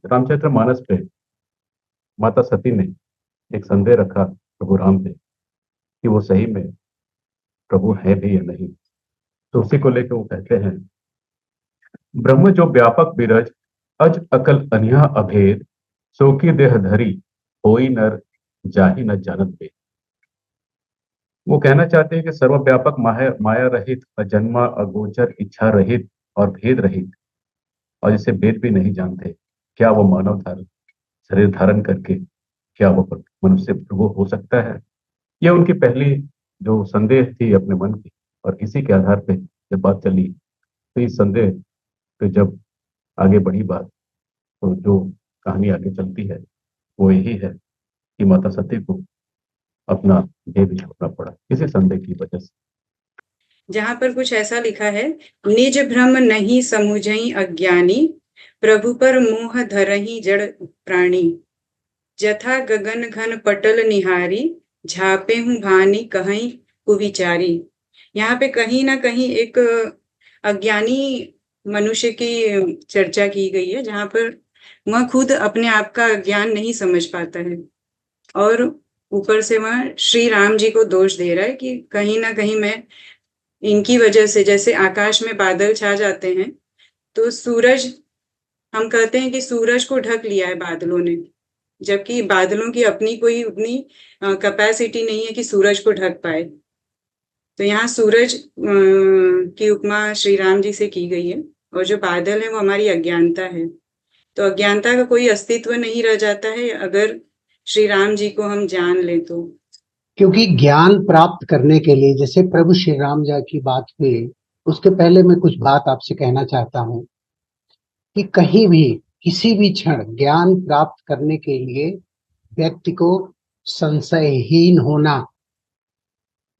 रामचरितमानस पे माता सती ने एक संदेह रखा प्रभु राम पे कि वो सही में प्रभु है भी या नहीं। तो उसी को लेकर वो कहते हैं, ब्रह्म जो व्यापक विरज, अज अकल अनिया अभेद, सो की देह धरी, होई नर जाहि न जानत वेद। वो कहना चाहते हैं कि सर्वव्यापक माया माया रहित, अजन्मा, अगोचर, इच्छा रहित और भेद रहित, और जिसे वेद भी नहीं जानते, क्या वो मानव धारण शरीर धारण करके क्या वो मनुष्य प्रभु हो सकता है? ये उनकी पहली जो संदेह थी अपने मन की, और इसी के आधार पे जब बात चली तो इस संदेह पे जब आगे बढ़ी बात, तो जो कहानी आगे चलती है वो यही है कि माता सती को अपना देह भी छोड़ना पड़ा किसी संदेह की वजह से। जहां पर कुछ ऐसा लिखा है, निज भ्रम नहीं समुझई अज्ञानी, प्रभु पर मोह धरही जड़ प्राणी, जथा गगन घन पटल निहारी, झापे हूँ भानी कहीं कुविचारी। यहाँ पे कहीं ना कहीं एक अज्ञानी मनुष्य की चर्चा की गई है, जहां पर वह खुद अपने आप का ज्ञान नहीं समझ पाता है और ऊपर से वह श्री राम जी को दोष दे रहा है कि कहीं ना कहीं मैं इनकी वजह से, जैसे आकाश में बादल छा जाते हैं तो सूरज, हम कहते हैं कि सूरज को ढक लिया है बादलों ने, जबकि बादलों की अपनी कोई उतनी कैपेसिटी नहीं है कि सूरज को ढक पाए। तो यहाँ सूरज की उपमा श्री राम जी से की गई है, और जो बादल है वो हमारी अज्ञानता है। तो अज्ञानता का कोई अस्तित्व नहीं रह जाता है अगर श्री राम जी को हम जान ले तो। क्योंकि ज्ञान प्राप्त करने के लिए, जैसे प्रभु श्री राम जी की बात हुई, उसके पहले मैं कुछ बात आपसे कहना चाहता हूं कि कहीं भी किसी भी क्षण ज्ञान प्राप्त करने के लिए व्यक्ति को संशयहीन होना,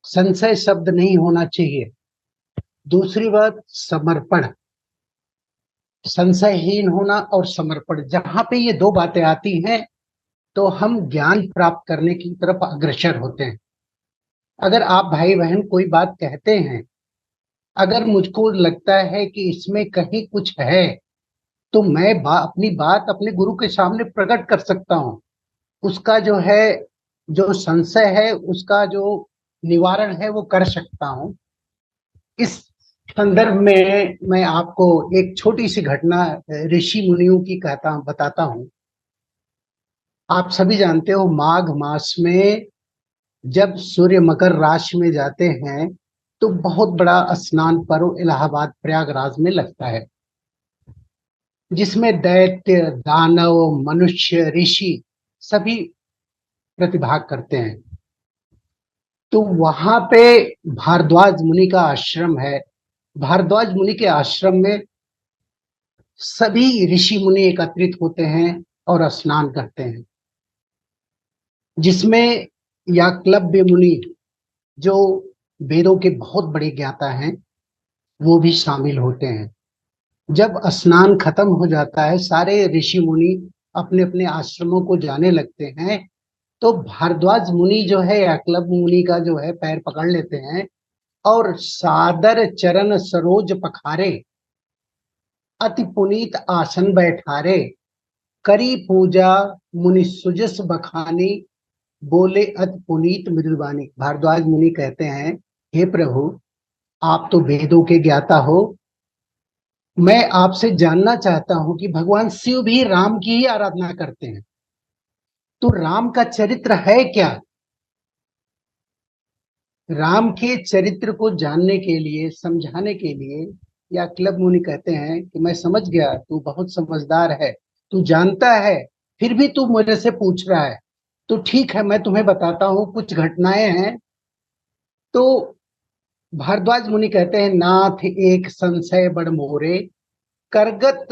संशय शब्द नहीं होना चाहिए। दूसरी बात, समर्पण, संशयहीन होना और समर्पण, जहां पे ये दो बातें आती हैं तो हम ज्ञान प्राप्त करने की तरफ अग्रसर होते हैं। अगर आप भाई बहन कोई बात कहते हैं, अगर मुझको लगता है कि इसमें कहीं कुछ है, तो मैं अपनी बात अपने गुरु के सामने प्रकट कर सकता हूँ। उसका जो है, जो संशय है, उसका जो निवारण है वो कर सकता हूँ। इस संदर्भ में मैं आपको एक छोटी सी घटना ऋषि मुनियों की बताता हूँ। आप सभी जानते हो, माघ मास में जब सूर्य मकर राशि में जाते हैं तो बहुत बड़ा स्नान पर्व इलाहाबाद प्रयागराज में लगता है, जिसमें दैत्य, दानव, मनुष्य, ऋषि सभी प्रतिभाग करते हैं। तो वहां पे भारद्वाज मुनि का आश्रम है। भारद्वाज मुनि के आश्रम में सभी ऋषि मुनि एकत्रित होते हैं और स्नान करते हैं, जिसमें याकलव्य मुनि, जो वेदों के बहुत बड़े ज्ञाता हैं, वो भी शामिल होते हैं। जब स्नान खत्म हो जाता है, सारे ऋषि मुनि अपने अपने आश्रमों को जाने लगते हैं, तो भारद्वाज मुनि जो है याकलव्य मुनि का जो है पैर पकड़ लेते हैं और सादर चरण सरोज पखारे, अति पुनीत आसन बैठारे, करी पूजा मुनि सुजस बखानी, बोले अति पुनीत मृदुबानी। भारद्वाज मुनि कहते हैं, हे प्रभु, आप तो वेदों के ज्ञाता हो, मैं आपसे जानना चाहता हूं कि भगवान शिव भी राम की ही आराधना करते हैं, तो राम का चरित्र है क्या? राम के चरित्र को जानने के लिए, समझाने के लिए याकलव्य मुनि कहते हैं कि मैं समझ गया, तू बहुत समझदार है, तू जानता है, फिर भी तू मुझे से पूछ रहा है, तो ठीक है, मैं तुम्हें बताता हूँ, कुछ घटनाएं हैं। तो भारद्वाज मुनि कहते हैं, नाथ एक संशय बड़ मोरे, करगत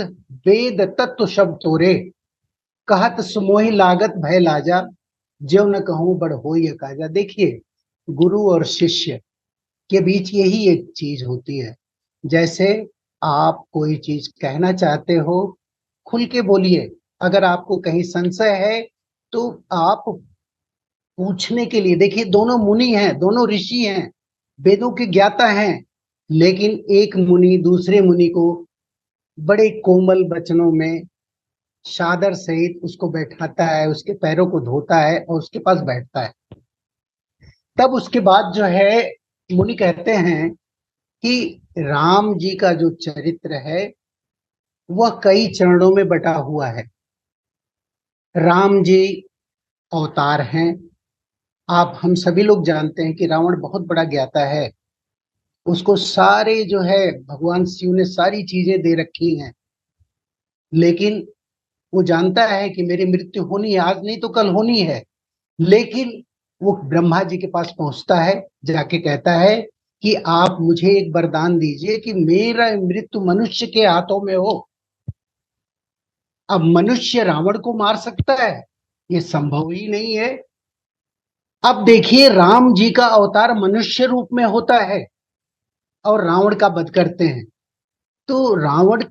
वेद तत्व शब्द तोरे, कहत सुमोहि लागत भय लाजा, ज्यों न कहूं बड़ होई काजा। देखिए, गुरु और शिष्य के बीच यही एक चीज होती है। जैसे आप कोई चीज कहना चाहते हो, खुल के बोलिए। अगर आपको कहीं संशय है तो आप पूछने के लिए, देखिए, दोनों मुनि हैं, दोनों ऋषि हैं, वेदों के ज्ञाता हैं, लेकिन एक मुनि दूसरे मुनि को बड़े कोमल वचनों में चादर सहित उसको बैठाता है, उसके पैरों को धोता है और उसके पास बैठता है। तब उसके बाद जो है मुनि कहते हैं कि राम जी का जो चरित्र है वह कई चरणों में बटा हुआ है। राम जी अवतार हैं। आप हम सभी लोग जानते हैं कि रावण बहुत बड़ा ज्ञाता है। उसको सारे जो है भगवान शिव ने सारी चीजें दे रखी हैं, लेकिन वो जानता है कि मेरी मृत्यु होनी है, आज नहीं तो कल होनी है। लेकिन वो ब्रह्मा जी के पास पहुंचता है, जाके कहता है कि आप मुझे एक वरदान दीजिए कि मेरा मृत्यु मनुष्य के हाथों में हो। अब मनुष्य रावण को मार सकता है? ये संभव ही नहीं है। अब देखिए, राम जी का अवतार मनुष्य रूप में होता है और रावण का वध करते हैं। तो रावण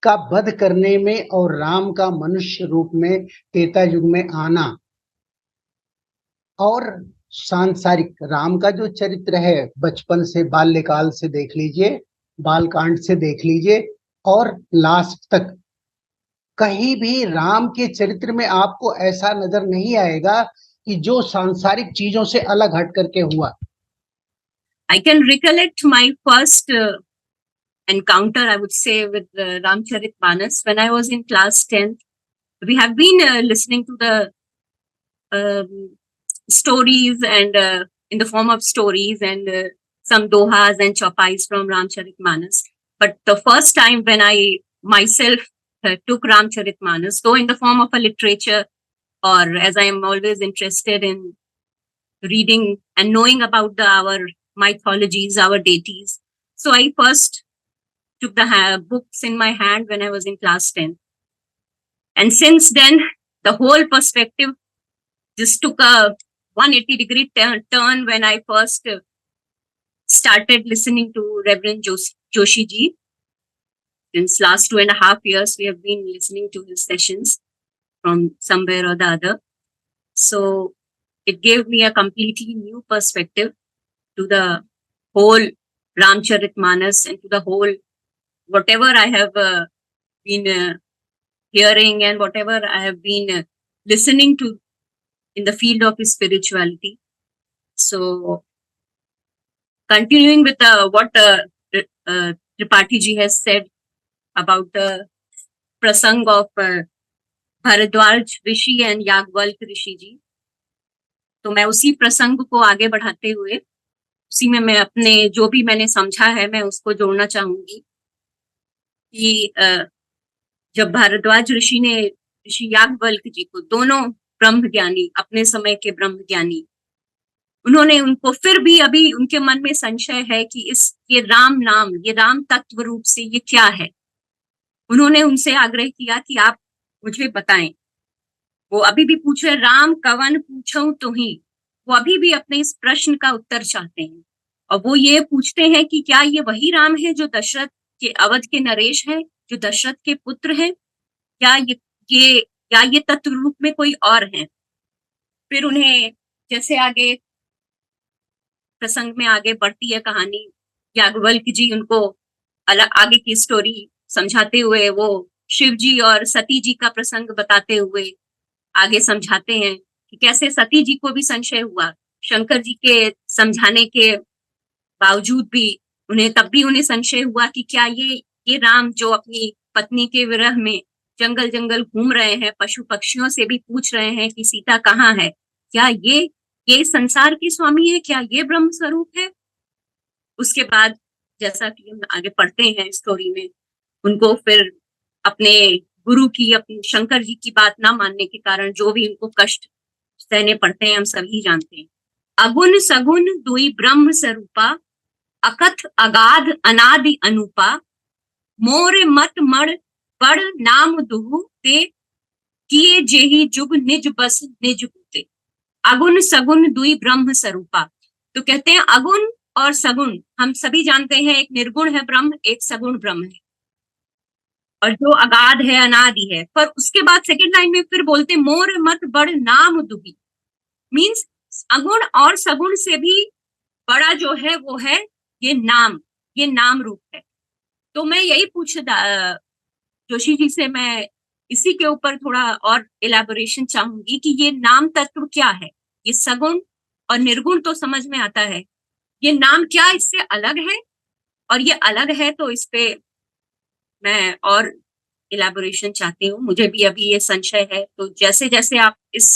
का वध करने में और राम का मनुष्य रूप में त्रेता युग में आना, और सांसारिक राम का जो चरित्र है बचपन से बाल्यकाल से देख लीजिए, बालकांड से देख लीजिए और लास्ट तक, कहीं भी राम के चरित्र में आपको ऐसा नजर नहीं आएगा कि जो सांसारिक चीजों से अलग हट करके हुआ। I can recollect my first encounter, I would say, with Ramcharitmanas when I was in class 10th. We have been listening to the stories and in the form of stories and some dohas and chaupais from Ramcharitmanas. But the first time when I myself took Ramcharitmanas, though in the form of a literature, or as I am always interested in reading and knowing about our mythologies, our deities. So I first took the books in my hand when I was in class 10. And since then, the whole perspective just took a 180-degree turn when I first started listening to Reverend Joshi ji. Since last 2.5 years, we have been listening to his sessions from somewhere or the other. So it gave me a completely new perspective to the whole Ramcharitmanas and to the whole, whatever I have been hearing and whatever I have been listening to in the field of spirituality. So continuing with what Tripathi ji has said about the prasang of Bharadwaj Rishi and Yagvalk Rishi ji, तो मैं उसी प्रसंग को आगे बढ़ाते हुए उसी में मैं अपने जो भी मैंने समझा है मैं उसको जोड़ना चाहूंगी कि जब भारद्वाज ऋषि ने ऋषि याज्ञवल्क्य जी को, दोनों ब्रह्म ज्ञानी, अपने समय के ब्रह्म ज्ञानी, उन्होंने उनको फिर भी अभी उनके मन में संशय है कि ये राम नाम, ये राम तत्व रूप से ये क्या है। उन्होंने उनसे आग्रह किया कि आप मुझे बताएं। वो अभी भी पूछ रहे, राम कवन पूछूं तुही। वो अभी भी अपने इस प्रश्न का उत्तर चाहते हैं और वो ये पूछते हैं कि क्या ये वही राम है जो दशरथ के, अवध के नरेश है, जो दशरथ के पुत्र हैं, क्या ये तत्व रूप में कोई और है। फिर उन्हें जैसे आगे प्रसंग में आगे बढ़ती है कहानी, याज्ञवल्क्य जी उनको आगे की स्टोरी समझाते हुए वो शिव जी और सती जी का प्रसंग बताते हुए आगे समझाते हैं कि कैसे सती जी को भी संशय हुआ, शंकर जी के समझाने के बावजूद भी तब भी उन्हें संशय हुआ कि क्या ये राम जो अपनी पत्नी के विरह में जंगल जंगल घूम रहे हैं, पशु पक्षियों से भी पूछ रहे हैं कि सीता कहाँ है, क्या ये संसार के स्वामी है, क्या ये ब्रह्म स्वरूप है। उसके बाद जैसा कि हम आगे पढ़ते हैं स्टोरी में, उनको फिर अपने गुरु की, अपने शंकर जी की बात ना मानने के कारण जो भी उनको कष्ट सहने पड़ते हैं हम सभी जानते हैं। अगुण सगुण दुई ब्रह्म स्वरूपा, अकथ अगाध अनादि अनुपा, मोर मत मण बड़ नाम दुहु ते, किए जेहि जुग निज बस निज होते। अगुण सगुण दुई ब्रह्म स्वरूपा, तो कहते हैं अगुण और सगुण हम सभी जानते हैं, एक निर्गुण है ब्रह्म, एक सगुण ब्रह्म है, और जो अगाध है अनादि है। पर उसके बाद सेकंड लाइन में फिर बोलते मोर मत बड़ नाम दुही, मीन्स अगुण और सगुण से भी बड़ा जो है वो है ये नाम रूप है। तो मैं यही जोशी जी से मैं इसी के ऊपर थोड़ा और इलेबोरेशन चाहूंगी कि ये नाम तत्व क्या है। ये सगुण और निर्गुण तो समझ में आता है, ये नाम क्या इससे अलग है, और ये अलग है तो इस पे मैं और इलेबोरेशन चाहती हूँ। मुझे भी अभी ये संशय है, तो जैसे जैसे आप इस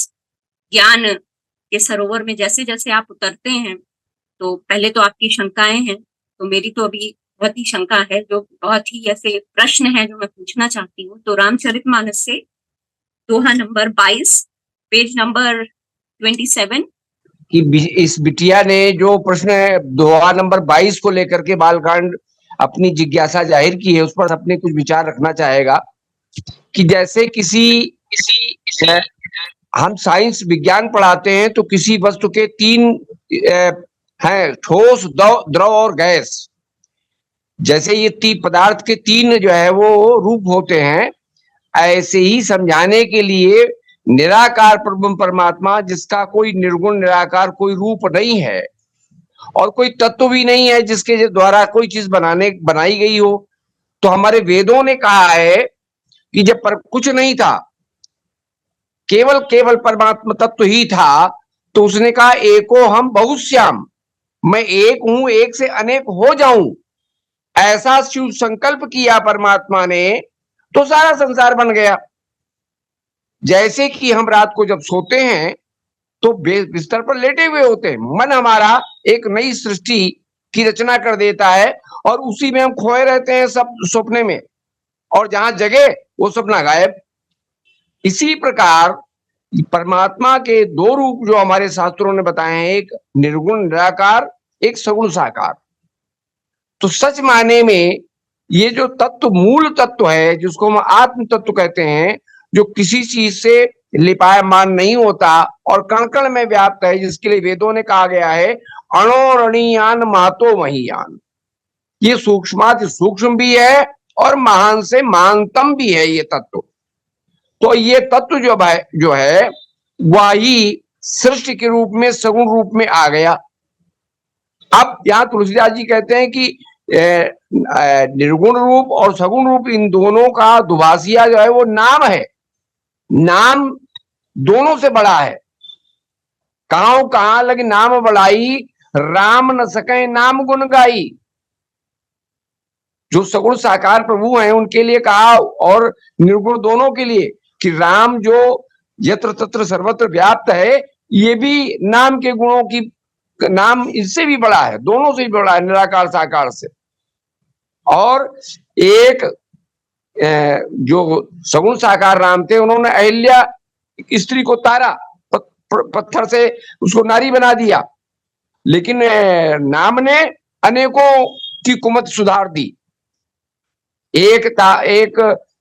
ज्ञान के सरोवर में जैसे जैसे आप उतरते हैं, तो पहले तो आपकी शंकाएं हैं, तो मेरी तो अभी बहुत ही शंका है, जो बहुत ही ऐसे प्रश्न है जो मैं पूछना चाहती हूँ। तो रामचरितमानस से दोहा नंबर 22, पेज नंबर 27 कि इस बिटिया ने जो प्रश्न दोहा नंबर 22 को लेकर के बालकांड अपनी जिज्ञासा जाहिर की है, उस पर अपने कुछ विचार रखना चाहेगा कि जैसे किसी हम साइंस विज्ञान पढ़ाते हैं तो किसी वस्तु के 3 हैं, ठोस, द्रव और गैस। जैसे ये 3 पदार्थ के 3 जो है वो रूप होते हैं, ऐसे ही समझाने के लिए निराकार परमात्मा, जिसका कोई निर्गुण निराकार कोई रूप नहीं है और कोई तत्व भी नहीं है जिसके द्वारा कोई चीज बनाई गई हो, तो हमारे वेदों ने कहा है कि जब कुछ नहीं था, केवल परमात्मा तत्व ही था, तो उसने कहा एको हम बहुश्याम, मैं एक हूं, एक से अनेक हो जाऊं। ऐसा शिव संकल्प किया परमात्मा ने, तो सारा संसार बन गया। जैसे कि हम रात को जब सोते हैं तो बिस्तर पर लेटे हुए होते हैं, मन हमारा एक नई सृष्टि की रचना कर देता है और उसी में हम खोए रहते हैं सब सपने में, और जहां जगे वो सपना गायब। इसी प्रकार परमात्मा के 2 रूप जो हमारे शास्त्रों ने बताए हैं, एक निर्गुण निराकार, एक सगुण साकार। तो सच माने में ये जो तत्व, मूल तत्व है, जिसको हम आत्म तत्व कहते हैं, जो किसी चीज से लिपायमान नहीं होता और कण कण में व्याप्त है, जिसके लिए वेदों ने कहा गया है अणोरणीयान महतो महियान। ये सूक्ष्माति सूक्ष्म भी है और महान से महानतम भी है ये तत्व। तो ये तत्व जो है वही सृष्टि के रूप में, सगुण रूप में आ गया। अब यहाँ तुलसीदास जी कहते हैं कि निर्गुण रूप और सगुण रूप, इन दोनों का दुभाषिया जो है वो नाम है। नाम दोनों से बड़ा है। कहाँ लगे नाम बढ़ाई, राम न सके नाम गुण गाई। जो सगुण साकार प्रभु हैं उनके लिए कहा, और निर्गुण दोनों के लिए, कि राम जो यत्र तत्र सर्वत्र व्याप्त है, ये भी नाम के गुणों की, नाम इससे भी बड़ा है, दोनों से भी बड़ा है, निराकार साकार से। और एक जो सगुण साकार राम थे, उन्होंने अहिल्या स्त्री को तारा, पत्थर से उसको नारी बना दिया, लेकिन नाम ने अनेकों की कुमत सुधार दी। एक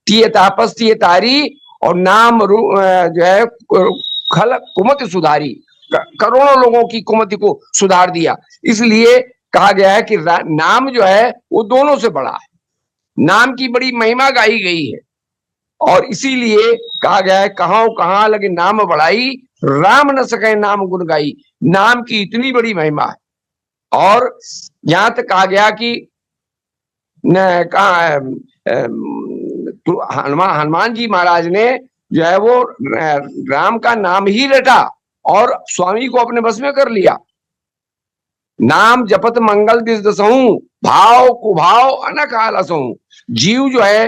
तिये तापस तिये तारी, और नाम जो है खल कुमति सुधारी, करोड़ों लोगों की कुमति को सुधार दिया। इसलिए कहा गया है कि नाम जो है वो दोनों से बड़ा है, नाम की बड़ी महिमा गाई गई है। और इसीलिए कहा गया है कहाँ लगे नाम बढ़ाई, राम न सके नाम गुण गाई। नाम की इतनी बड़ी महिमा है। और यहां तक कहा गया कि हनुमान जी महाराज ने जो है वो राम का नाम ही रटा और स्वामी को अपने बस में कर लिया। नाम जपत मंगल दिस दसहूं, भाव कुभाव अनक आलसहूं। जीव जो है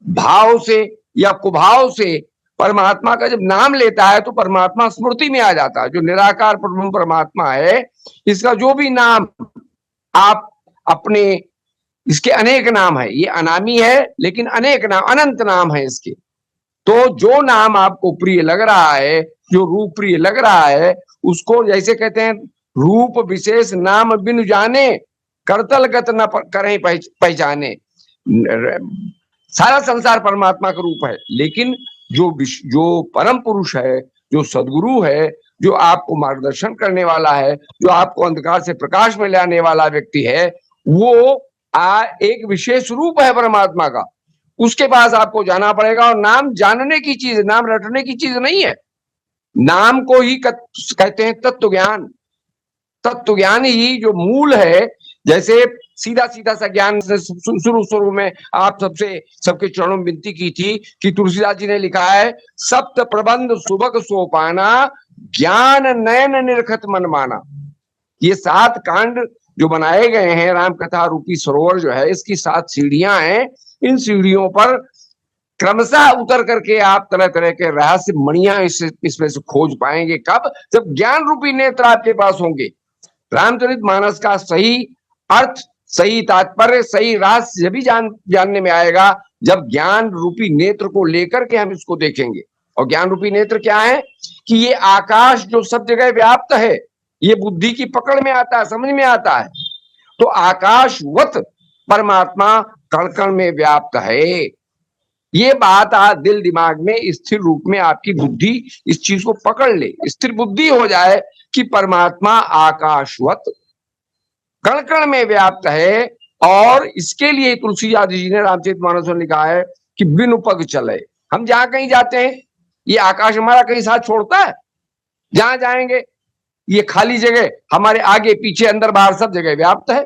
भाव से या कुभाव से परमात्मा का जब नाम लेता है तो परमात्मा स्मृति में आ जाता है। जो निराकार परमात्मा है, इसका जो भी नाम आप अपने, इसके अनेक नाम है, ये अनामी है लेकिन अनेक नाम, अनंत नाम है इसके। तो जो नाम आपको प्रिय लग रहा है, जो रूप प्रिय लग रहा है, उसको जैसे कहते हैं रूप विशेष नाम बिनु जाने, करतल गत न करें पहचाने। सारा संसार परमात्मा का रूप है, लेकिन जो परम पुरुष है, जो सदगुरु है, जो आपको मार्गदर्शन करने वाला है, जो आपको अंधकार से प्रकाश में लाने वाला व्यक्ति है, वो एक विशेष रूप है परमात्मा का। उसके पास आपको जाना पड़ेगा। और नाम जानने की चीज, नाम रटने की चीज नहीं है। नाम को ही कहते हैं तत्व ज्ञान। तत्व ज्ञान ही जो मूल है। जैसे सीधा सीधा सा ज्ञान शुरू में आप सबके चरणों में विनती की थी कि तुलसीदास जी ने लिखा है, सप्त प्रबंध सुबक सोपाना, ज्ञान नयन निरखत मन माना। ये 7 कांड जो बनाए गए हैं, राम कथा रूपी सरोवर जो है, इसकी 7 सीढ़ियां हैं। इन सीढ़ियों पर क्रमशः उतर करके आप तरह तरह के रहस्य मणियां इसमें से खोज पाएंगे। कब? जब ज्ञान रूपी नेत्र आपके पास होंगे। रामचरितमानस का सही अर्थ, सही तात्पर्य, सही रहस्य जब भी जानने में आएगा जब ज्ञान रूपी नेत्र को लेकर के हम इसको देखेंगे। और ज्ञान रूपी नेत्र क्या है? कि ये आकाश जो सब जगह व्याप्त है, ये बुद्धि की पकड़ में आता है, समझ में आता है। तो आकाशवत परमात्मा कण कण में व्याप्त है। ये बात आज दिल दिमाग में स्थिर रूप में आपकी बुद्धि इस चीज को पकड़ ले, स्थिर बुद्धि हो जाए कि परमात्मा आकाशवत कण कण में व्याप्त है। और इसके लिए तुलसीदास जी ने रामचरितमानस में लिखा है कि बिनु पग चले। हम जहां कहीं जाते हैं, ये आकाश हमारा कहीं साथ छोड़ता है? जहां जाएंगे ये खाली जगह हमारे आगे पीछे अंदर बाहर सब जगह व्याप्त है।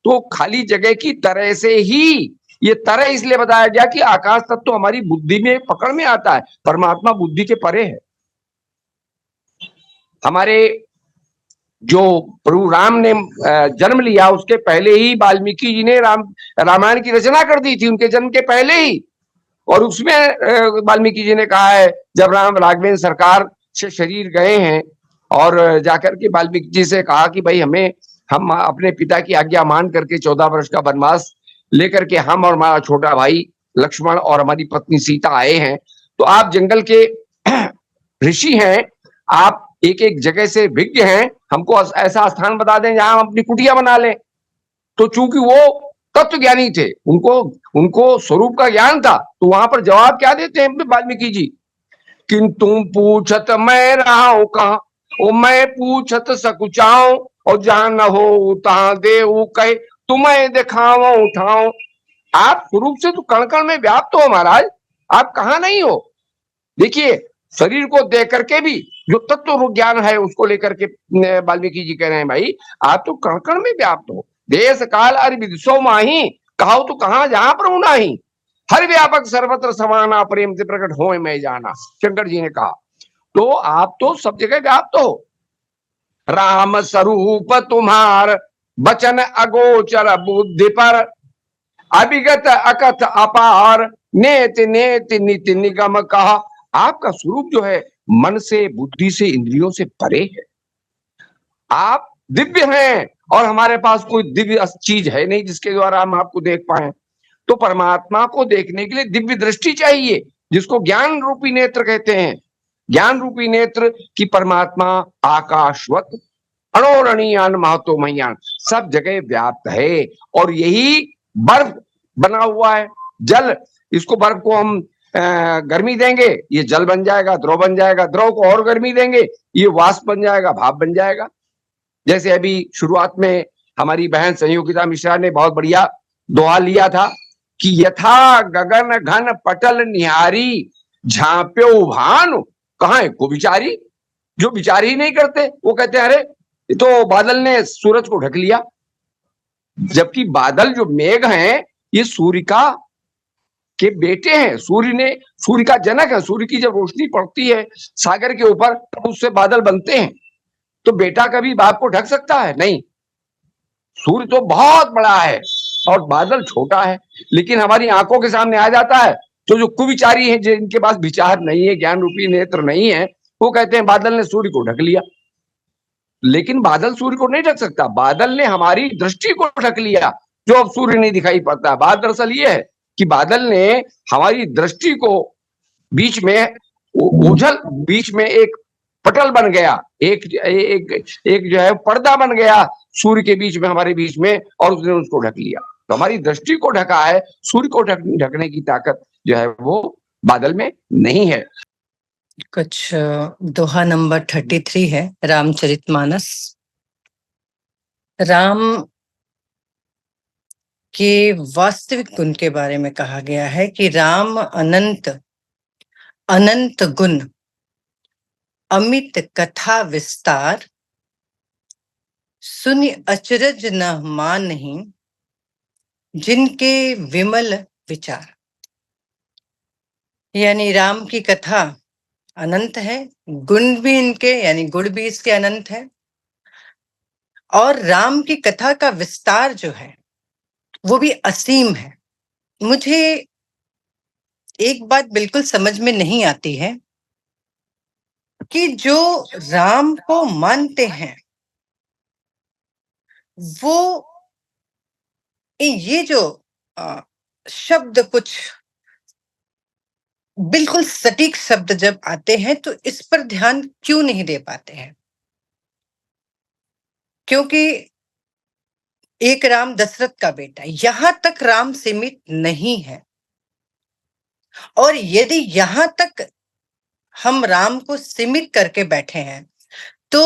तो खाली जगह की तरह से ही ये तरह इसलिए बताया गया कि आकाश तत्व तो हमारी बुद्धि में पकड़ में आता है, परमात्मा बुद्धि के परे है। हमारे जो प्रभु राम ने जन्म लिया, उसके पहले ही वाल्मीकि जी ने रामायण की रचना कर दी थी, उनके जन्म के पहले ही। और उसमें वाल्मीकि जी ने कहा है, जब राम राघवेंद्र सरकार से शरीर गए हैं और जाकर के वाल्मीकि जी से कहा कि भाई हम अपने पिता की आज्ञा मान करके 14 वर्ष का वनवास लेकर के हम और हमारा छोटा भाई लक्ष्मण और हमारी पत्नी सीता आए हैं। तो आप जंगल के ऋषि हैं, आप एक एक जगह से विज्ञ हैं, हमको ऐसा स्थान बता दें जहां हम अपनी कुटिया बना लें। तो चूंकि वो तत्व ज्ञानी थे, उनको स्वरूप का ज्ञान था, तो वहां पर जवाब क्या देते हैं वाल्मीकि जी? किंतु पूछत मैं रहा कहां, ओ मैं पूछत सकुचाओ, और जहां न हो तहां देऊ कहे, तुम्हें दिखाओ उठाओ। आप स्वरूप से तो कण कण में व्याप्त हो महाराज, आप कहां नहीं हो? देखिए, शरीर को देख करके भी जो तत्व ज्ञान है उसको लेकर के वाल्मीकि जी कह रहे हैं, भाई आप तो कण कण में व्याप्त हो। देश काल अरि विदिशो माही, कहो तो कहां जहां प्रभु नाही, हर व्यापक सर्वत्र समाना, प्रेम से प्रकट हो मैं जाना, शंकर जी ने कहा। तो आप तो सब जगह व्याप्त हो। राम स्वरूप तुम्हार वचन अगोचर बुद्धि पर, अभिगत अकथ अपार, नेत नेत नित निगम कहा। आपका स्वरूप जो है मन से, बुद्धि से, इंद्रियों से परे है। आप दिव्य हैं और हमारे पास कोई दिव्य चीज है नहीं जिसके द्वारा हम आपको देख पाए। तो परमात्मा को देखने के लिए दिव्य दृष्टि चाहिए, जिसको ज्ञान रूपी नेत्र कहते हैं। ज्ञान रूपी नेत्र की परमात्मा आकाशवत अणोरणीयान महतो महियान सब जगह व्याप्त है। और यही बर्फ बना हुआ है, जल, इसको बर्फ को हम गर्मी देंगे, ये जल बन जाएगा, द्रव बन जाएगा, द्रव को और गर्मी देंगे, ये वाष्प बन जाएगा, भाप बन जाएगा। जैसे अभी शुरुआत में हमारी बहन संयोगिता मिश्रा ने बहुत बढ़िया दोहा लिया था कि यथा गगन घन पटल निहारी, झांप्यो भानु कहां है को विचारी। जो विचार ही नहीं करते वो कहते हैं अरे ये तो बादल ने सूरज को ढक लिया। जबकि बादल जो मेघ हैं ये सूर्य का के बेटे हैं, सूर्य का जनक है। सूर्य की जब रोशनी पड़ती है सागर के ऊपर तो उससे बादल बनते हैं। तो बेटा कभी बाप को ढक सकता है? नहीं। सूर्य तो बहुत बड़ा है और बादल छोटा है, लेकिन हमारी आंखों के सामने आ जाता है। तो जो कुविचारी हैं, जिनके पास विचार नहीं है, ज्ञान रूपी नेत्र नहीं है, वो कहते हैं बादल ने सूर्य को ढक लिया। लेकिन बादल सूर्य को नहीं ढक सकता, बादल ने हमारी दृष्टि को ढक लिया, जो अब सूर्य नहीं दिखाई पड़ता। बात दरअसल ये है कि बादल ने हमारी दृष्टि को बीच में ओझल, बीच में एक पटल बन गया, एक जो है पर्दा बन गया सूर्य के बीच में, हमारे बीच में, और उसने उसको ढक लिया। तो हमारी दृष्टि को ढका है, सूर्य को ढकने की ताकत जो है वो बादल में नहीं है। कुछ दोहा नंबर 33 है, रामचरितमानस। राम के वास्तविक गुण के बारे में कहा गया है कि राम अनंत अनंत गुण, अमित कथा विस्तार, सुनि अचरज न मानहि जिनके विमल विचार। यानी राम की कथा अनंत है, गुण भी इनके यानी गुण भी इसके अनंत है, और राम की कथा का विस्तार जो है वो भी असीम है। मुझे एक बात बिल्कुल समझ में नहीं आती है कि जो राम को मानते हैं वो ये जो शब्द कुछ बिल्कुल सटीक शब्द जब आते हैं तो इस पर ध्यान क्यों नहीं दे पाते हैं? क्योंकि एक राम दशरथ का बेटा, यहां तक राम सीमित नहीं है। और यदि यहां तक हम राम को सीमित करके बैठे हैं तो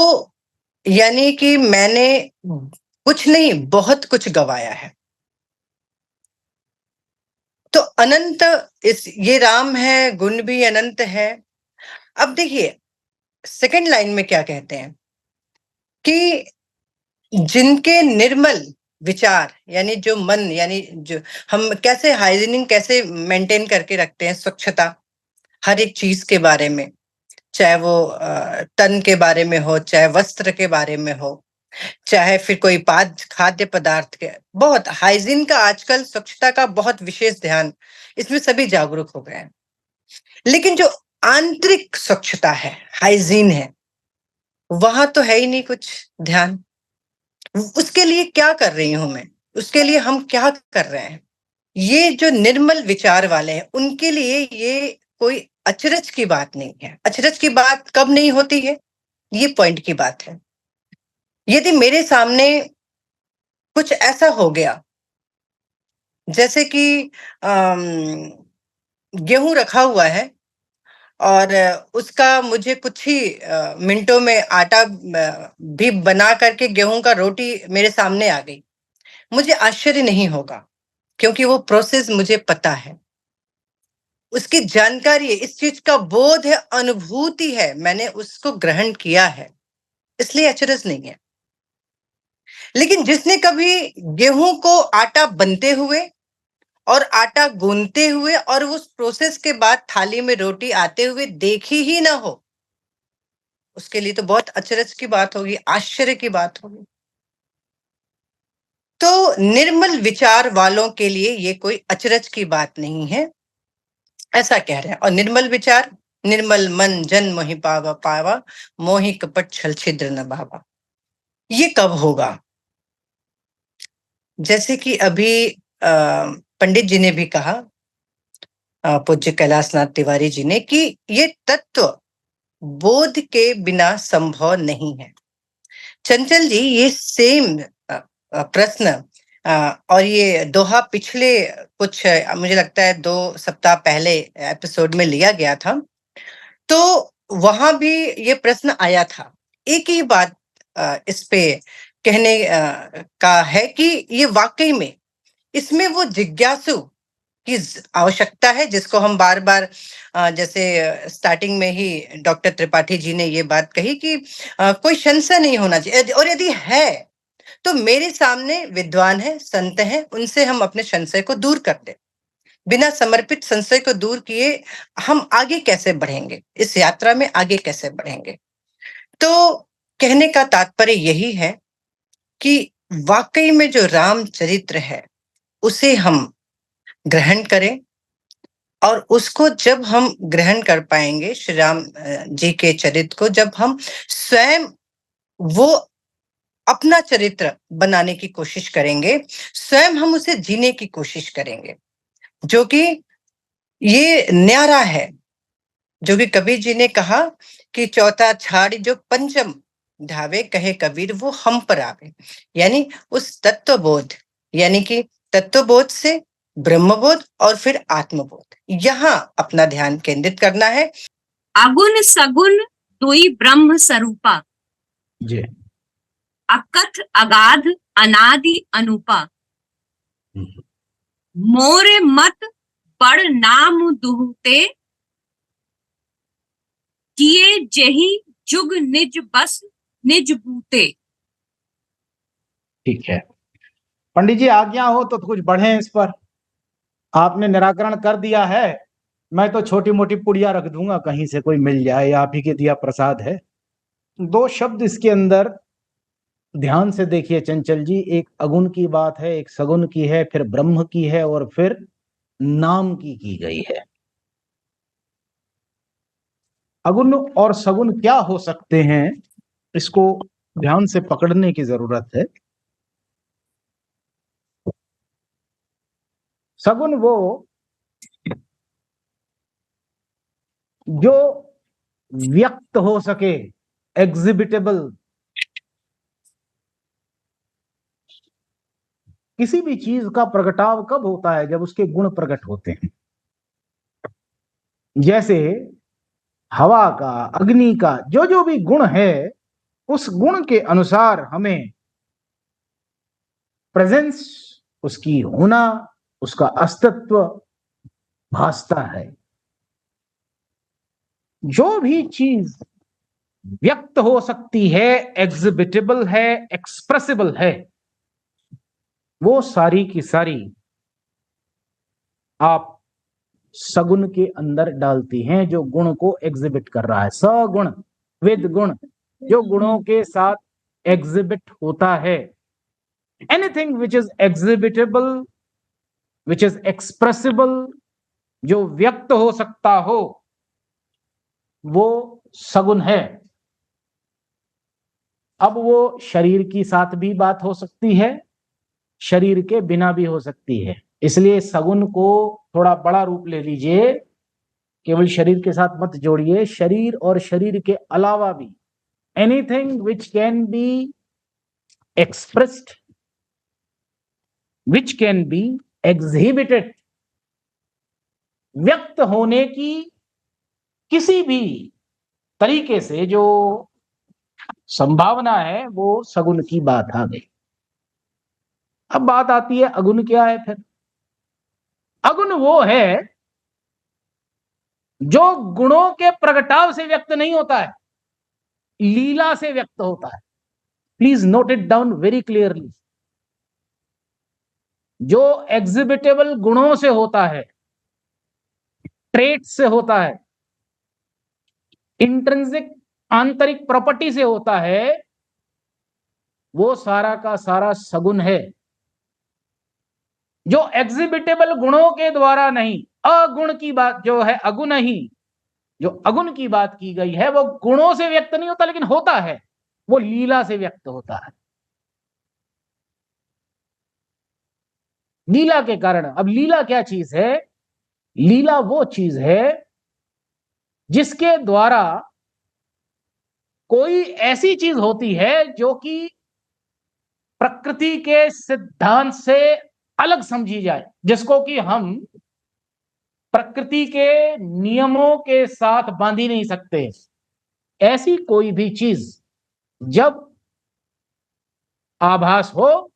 यानी कि मैंने कुछ नहीं बहुत कुछ गवाया है। तो अनंत ये राम है, गुण भी अनंत है। अब देखिए सेकंड लाइन में क्या कहते हैं कि जिनके निर्मल विचार, यानी जो मन, यानी जो हम कैसे हाइजीनिंग कैसे मेंटेन करके रखते हैं, स्वच्छता हर एक चीज के बारे में, चाहे वो तन के बारे में हो, चाहे वस्त्र के बारे में हो, चाहे फिर कोई खाद्य पदार्थ के, बहुत हाइजीन का आजकल स्वच्छता का बहुत विशेष ध्यान, इसमें सभी जागरूक हो गए हैं। लेकिन जो आंतरिक स्वच्छता है, हाइजीन है, वहां तो है ही नहीं कुछ ध्यान। उसके लिए क्या कर रही हूं मैं, उसके लिए हम क्या कर रहे हैं? ये जो निर्मल विचार वाले हैं उनके लिए ये कोई अचरज की बात नहीं है। अचरज की बात कब नहीं होती है, ये पॉइंट की बात है। यदि मेरे सामने कुछ ऐसा हो गया जैसे कि गेहूं रखा हुआ है और उसका मुझे कुछ ही मिनटों में आटा भी बना करके गेहूं का रोटी मेरे सामने आ गई, मुझे आश्चर्य नहीं होगा, क्योंकि वो प्रोसेस मुझे पता है, उसकी जानकारी है, इस चीज का बोध है, अनुभूति है, मैंने उसको ग्रहण किया है, इसलिए अचरज नहीं है। लेकिन जिसने कभी गेहूं को आटा बनते हुए और आटा गूंथते हुए और उस प्रोसेस के बाद थाली में रोटी आते हुए देखी ही ना हो, उसके लिए तो बहुत अचरज की बात होगी, आश्चर्य की बात होगी। तो निर्मल विचार वालों के लिए ये कोई अचरज की बात नहीं है, ऐसा कह रहे हैं। और निर्मल विचार, निर्मल मन जन मोहि पावा पावा, मोहि कपट छल छिद्र न भावा। ये कब होगा? जैसे कि अभी पंडित जी ने भी कहा, पूज्य कैलाशनाथ तिवारी जी ने, कि ये तत्व बोध के बिना संभव नहीं है। चंचल जी, ये सेम प्रश्न और ये दोहा पिछले कुछ मुझे लगता है 2 सप्ताह पहले एपिसोड में लिया गया था, तो वहां भी ये प्रश्न आया था। एक ही बात इस पे कहने का है कि ये वाकई में इसमें वो जिज्ञासु की आवश्यकता है, जिसको हम बार बार जैसे स्टार्टिंग में ही डॉक्टर त्रिपाठी जी ने ये बात कही कि कोई संशय नहीं होना चाहिए, और यदि है तो मेरे सामने विद्वान है, संत है, उनसे हम अपने संशय को दूर कर दे। बिना समर्पित संशय को दूर किए हम आगे कैसे बढ़ेंगे, इस यात्रा में आगे कैसे बढ़ेंगे? तो कहने का तात्पर्य यही है कि वाकई में जो राम चरित्र है उसे हम ग्रहण करें, और उसको जब हम ग्रहण कर पाएंगे, श्री राम जी के चरित्र को जब हम स्वयं वो अपना चरित्र बनाने की कोशिश करेंगे, स्वयं हम उसे जीने की कोशिश करेंगे, जो कि ये न्यारा है, जो कि कबीर जी ने कहा कि चौथा छाड़ी जो पंचम ढावे, कहे कबीर वो हम पर आवे। यानी उस तत्वबोध, यानी कि तत्वबोध से ब्रह्मबोध और फिर आत्मबोध, यहाँ अपना ध्यान केंद्रित करना है। अगुण सगुण दुई ब्रह्म स्वरूपा, जी, अकथ अगाध अनादि अनुपा, मोरे मत बड़ नाम दुहते, किए जही जुग निज बस निज बूते। ठीक है पंडित जी, आज्ञा हो तो कुछ बढ़े इस पर। आपने निराकरण कर दिया है, मैं तो छोटी मोटी पुड़िया रख दूंगा कहीं से कोई मिल जाए, आप ही के दिया प्रसाद है। दो शब्द इसके अंदर ध्यान से देखिए चंचल जी, एक अगुण की बात है, एक सगुण की है, फिर ब्रह्म की है और फिर नाम की गई है। अगुण और सगुण क्या हो सकते हैं, इसको ध्यान से पकड़ने की जरूरत है। सगुण वो जो व्यक्त हो सके, एग्जिबिटेबल। किसी भी चीज का प्रगटाव कब होता है? जब उसके गुण प्रकट होते हैं। जैसे हवा का, अग्नि का, जो जो भी गुण है, उस गुण के अनुसार हमें प्रेजेंस, उसकी होना, उसका अस्तित्व भासता है। जो भी चीज व्यक्त हो सकती है, एग्जिबिटेबल है, एक्सप्रेसिबल है, वो सारी की सारी आप सगुण के अंदर डालती हैं, जो गुण को एग्जिबिट कर रहा है। सगुण विद गुण, जो गुणों के साथ एग्जिबिट होता है। Anything which is exhibitable, which is expressible, जो व्यक्त हो सकता हो, वो सगुण है। अब वो शरीर की साथ भी बात हो सकती है, शरीर के बिना भी हो सकती है। इसलिए सगुण को थोड़ा बड़ा रूप ले लीजिए, केवल शरीर के साथ मत जोड़िए। शरीर और शरीर के अलावा भी anything which can be expressed, which can be exhibited, व्यक्त होने की किसी भी तरीके से जो संभावना है, वो सगुण की बात आ गई। अब बात आती है अगुण क्या है फिर? अगुण वो है जो गुणों के प्रगटाव से व्यक्त नहीं होता है, लीला से व्यक्त होता है। Please note it down very clearly. जो एग्जिबिटेबल गुणों से होता है, ट्रेट से होता है, इंट्रिंसिक आंतरिक प्रॉपर्टी से होता है, वो सारा का सारा सगुण है। जो एग्जिबिटेबल गुणों के द्वारा नहीं, अगुण की बात जो है, अगुण ही, जो अगुण की बात की गई है, वो गुणों से व्यक्त नहीं होता, लेकिन होता है, वो लीला से व्यक्त होता है, लीला के कारण। अब लीला क्या चीज है? लीला वो चीज है जिसके द्वारा कोई ऐसी चीज होती है जो कि प्रकृति के सिद्धांत से अलग समझी जाए, जिसको कि हम प्रकृति के नियमों के साथ बांध ही नहीं सकते। ऐसी कोई भी चीज जब आभास हो,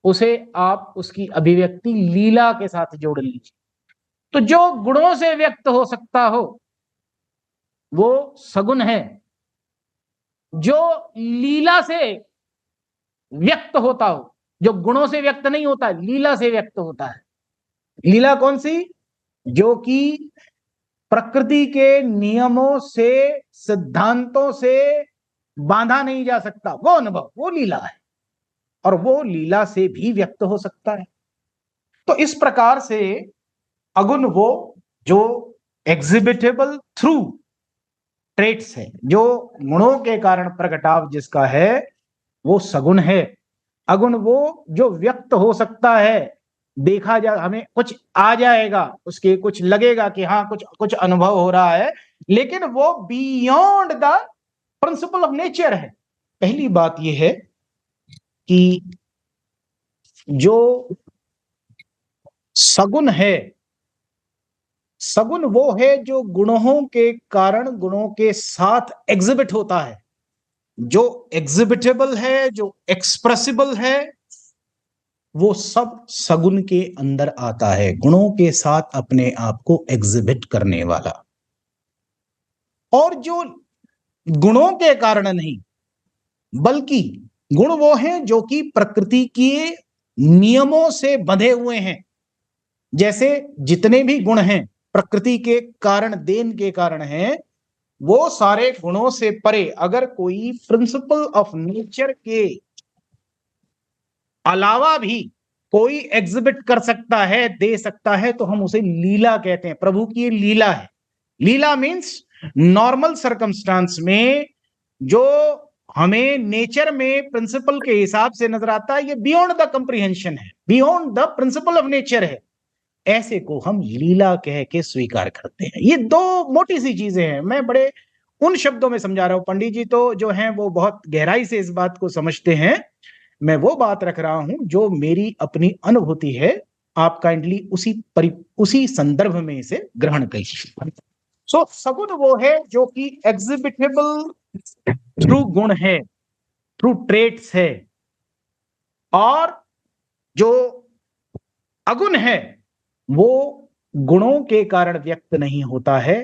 उसे आप उसकी अभिव्यक्ति लीला के साथ जोड़ लीजिए। तो जो गुणों से व्यक्त हो सकता हो, वो सगुण है। जो लीला से व्यक्त होता हो, जो गुणों से व्यक्त नहीं होता, लीला से व्यक्त होता है। लीला कौन सी? जो कि प्रकृति के नियमों से, सिद्धांतों से बांधा नहीं जा सकता, वो अनुभव, वो लीला है। और वो लीला से भी व्यक्त हो सकता है। तो इस प्रकार से अगुण वो जो एग्जिबिटेबल थ्रू ट्रेट्स है, जो गुणों के कारण प्रगटाव जिसका है, वो सगुण है। अगुण वो जो व्यक्त हो सकता है, देखा जा, हमें कुछ आ जाएगा, उसके कुछ लगेगा कि हाँ कुछ अनुभव हो रहा है, लेकिन वो beyond the principle of nature है। पहली बात यह है कि जो सगुण है, सगुण वो है जो गुणों के कारण गुणों के साथ एग्जिबिट होता है। जो एग्जिबिटेबल है, जो एक्सप्रेसिबल है, वो सब सगुण के अंदर आता है, गुणों के साथ अपने आप को एग्जिबिट करने वाला। और जो गुणों के कारण नहीं, बल्कि गुण वो हैं जो कि प्रकृति के नियमों से बंधे हुए हैं। जैसे जितने भी गुण हैं प्रकृति के कारण, देन के कारण हैं, वो सारे गुणों से परे अगर कोई प्रिंसिपल ऑफ नेचर के अलावा भी कोई एग्जिबिट कर सकता है, दे सकता है, तो हम उसे लीला कहते हैं। प्रभु की ये लीला है। लीला मीन्स नॉर्मल सर्कमस्टांस में जो हमें नेचर में प्रिंसिपल के हिसाब से नजर आता है, ये बियॉन्ड द कंप्रीहेंशन है, beyond the principle of nature है। ऐसे को हम लीला कह के स्वीकार करते हैं। ये दो मोटी सी चीजें हैं, मैं बड़े उन शब्दों में समझा रहा हूं। पंडित जी तो जो हैं वो बहुत गहराई से इस बात को समझते हैं, मैं वो बात रख रहा हूं जो मेरी अपनी अनुभूति है। आप काइंडली उसी संदर्भ में इसे ग्रहण कीजिए। सो सगुण वो है जो कि एग्जिबिटेबल थ्रू गुण है, थ्रू ट्रेट्स है, और जो अगुण है वो गुणों के कारण व्यक्त नहीं होता है,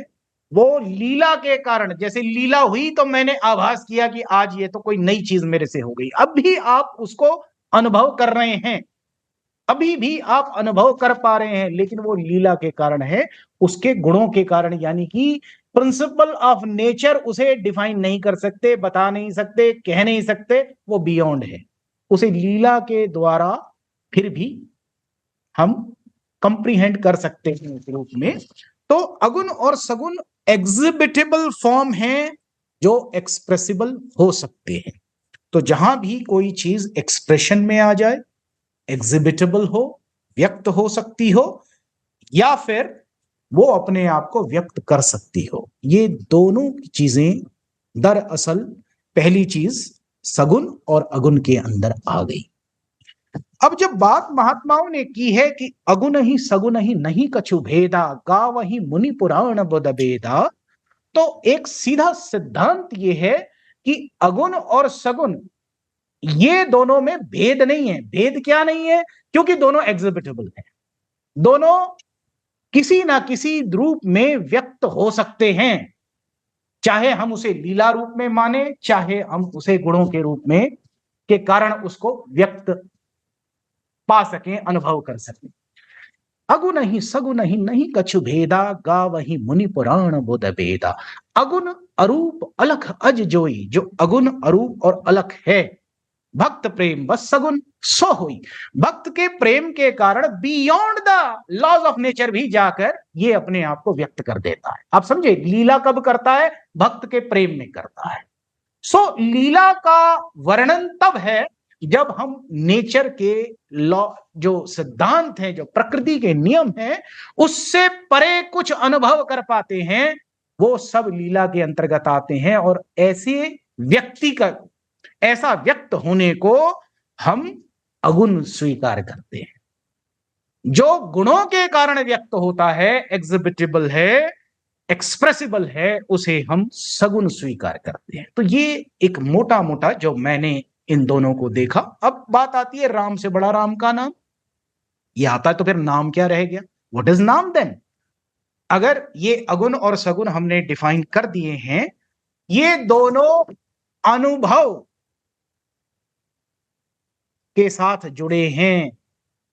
वो लीला के कारण। जैसे लीला हुई तो मैंने आभास किया कि आज ये तो कोई नई चीज मेरे से हो गई, अब भी आप उसको अनुभव कर रहे हैं, अभी भी आप अनुभव कर पा रहे हैं, लेकिन वो लीला के कारण है, उसके गुणों के कारण। यानी कि प्रिंसिपल ऑफ नेचर उसे डिफाइन नहीं कर सकते, बता नहीं सकते, कह नहीं सकते, वो बियॉन्ड है। उसे लीला के द्वारा फिर भी हम कंप्रीहेंड कर सकते हैं इस रूप में। तो अगुण और सगुण एग्जिबिटेबल फॉर्म है जो एक्सप्रेसिबल हो सकते हैं। तो जहां भी कोई चीज एक्सप्रेशन में आ जाए, एग्जिबिटेबल हो, व्यक्त हो सकती हो, या फिर वो अपने आप को व्यक्त कर सकती हो, ये दोनों चीजें दरअसल पहली चीज सगुण और अगुण के अंदर आ गई। अब जब बात महात्माओं ने की है कि अगुण ही सगुण ही नहीं कछु भेदा, गाव ही मुनि पुराण बुध भेदा, तो एक सीधा सिद्धांत ये है कि अगुण और सगुण ये दोनों में भेद नहीं है। भेद क्या नहीं है? क्योंकि दोनों एग्जिबिटेबल हैं, दोनों किसी ना किसी रूप में व्यक्त हो सकते हैं, चाहे हम उसे लीला रूप में माने, चाहे हम उसे गुणों के रूप में के कारण उसको व्यक्त पा सकें, अनुभव कर सकें। अगुण ही सगुण ही नहीं कछु भेदा, गाव ही मुनि पुराण बुध भेदा। अगुण अरूप अलख अज जोई, जो अगुण अरूप और अलख है, भक्त प्रेम बस सगुन सो हुई। भक्त के प्रेम के कारण beyond the laws of nature भी जाकर ये अपने आप को व्यक्त कर देता है। आप समझे, लीला कब करता है? भक्त के प्रेम में करता है। सो लीला का वर्णन तब है जब हम नेचर के लॉ, जो सिद्धांत हैं, जो प्रकृति के नियम हैं, उससे परे कुछ अनुभव कर पाते हैं, वो सब लीला के अंतर्गत आते हैं। और ऐसे व्यक्ति का, ऐसा व्यक्त होने को हम अगुण स्वीकार करते हैं। जो गुणों के कारण व्यक्त होता है, एग्जिबिटेबल है, एक्सप्रेसिबल है, उसे हम सगुण स्वीकार करते हैं। तो ये एक मोटा मोटा जो मैंने इन दोनों को देखा। अब बात आती है राम से बड़ा राम का नाम। ये आता है तो फिर नाम क्या रह गया? व्हाट इज नाम देन? अगर ये अगुण और सगुण हमने डिफाइन कर दिए हैं, ये दोनों अनुभव के साथ जुड़े हैं।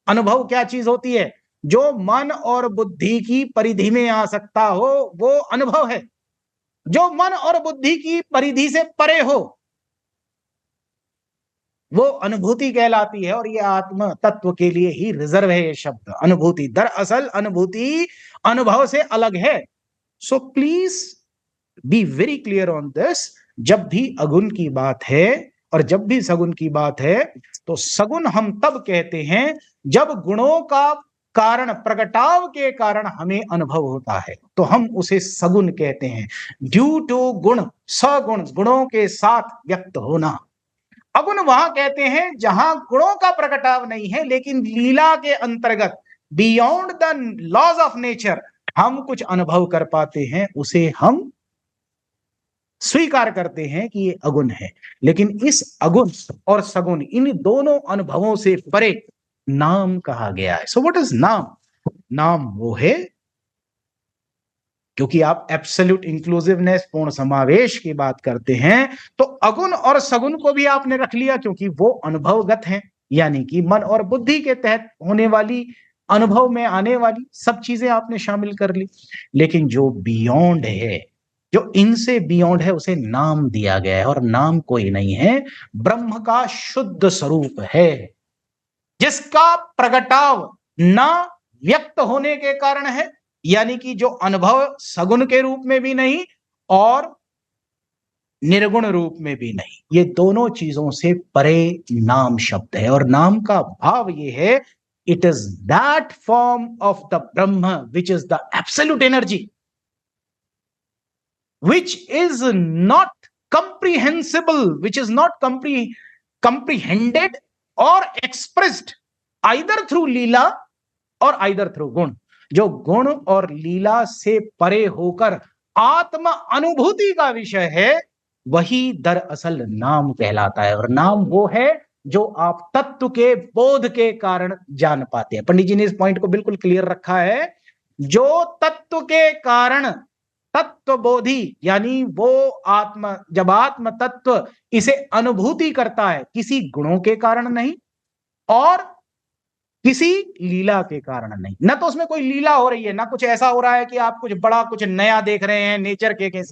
अनुभव क्या चीज होती है? जो मन और बुद्धि की परिधि में आ सकता हो, वो अनुभव है। जो मन और बुद्धि की परिधि से परे हो, वो अनुभूति कहलाती है। और ये आत्म तत्व के लिए ही रिजर्व है ये शब्द अनुभूति। दरअसल अनुभूति अनुभव से अलग है। So please be very clear on this. जब भी अगुण की बात है और जब भी सगुण की बात है, तो सगुण हम तब कहते हैं जब गुणों का कारण, प्रगटाव के कारण हमें अनुभव होता है, तो हम उसे सगुण कहते हैं। ड्यू टू गुण, सगुण, गुणों के साथ व्यक्त होना। अगुण वहां कहते हैं जहां गुणों का प्रगटाव नहीं है, लेकिन लीला के अंतर्गत beyond the laws of nature हम कुछ अनुभव कर पाते हैं, उसे हम स्वीकार करते हैं कि ये अगुण है। लेकिन इस अगुण और सगुण, इन दोनों अनुभवों से परे नाम कहा गया है। सो व्हाट इज नाम? नाम वो है क्योंकि आप एब्सोल्यूट इंक्लूसिवनेस, पूर्ण समावेश की बात करते हैं, तो अगुण और सगुण को भी आपने रख लिया, क्योंकि वो अनुभवगत हैं, यानी कि मन और बुद्धि के तहत होने वाली, अनुभव में आने वाली सब चीजें आपने शामिल कर ली। लेकिन जो बियॉन्ड है, जो इनसे बियॉन्ड है, उसे नाम दिया गया है, और नाम कोई नहीं है, ब्रह्म का शुद्ध स्वरूप है, जिसका प्रगटाव ना व्यक्त होने के कारण है, यानी कि जो अनुभव सगुण के रूप में भी नहीं और निर्गुण रूप में भी नहीं, ये दोनों चीजों से परे नाम शब्द है। और नाम का भाव ये है, it is that form of the Brahma which is the absolute energy, which is not comprehensible, which is not comprehended or expressed either through लीला और either through गुण। जो गुण और लीला से परे होकर आत्म अनुभूति का विषय है, वही दरअसल नाम कहलाता है। और नाम वो है जो आप तत्व के बोध के कारण जान पाते हैं। पंडित जी ने इस पॉइंट को बिल्कुल क्लियर रखा है, जो तत्व के कारण तत्व बोधि, यानी वो आत्मा, जब आत्म तत्व इसे अनुभूति करता है, किसी गुणों के कारण नहीं और किसी लीला के कारण नहीं। न तो उसमें कोई लीला हो रही है, ना कुछ ऐसा हो रहा है कि आप कुछ बड़ा कुछ नया देख रहे हैं नेचर के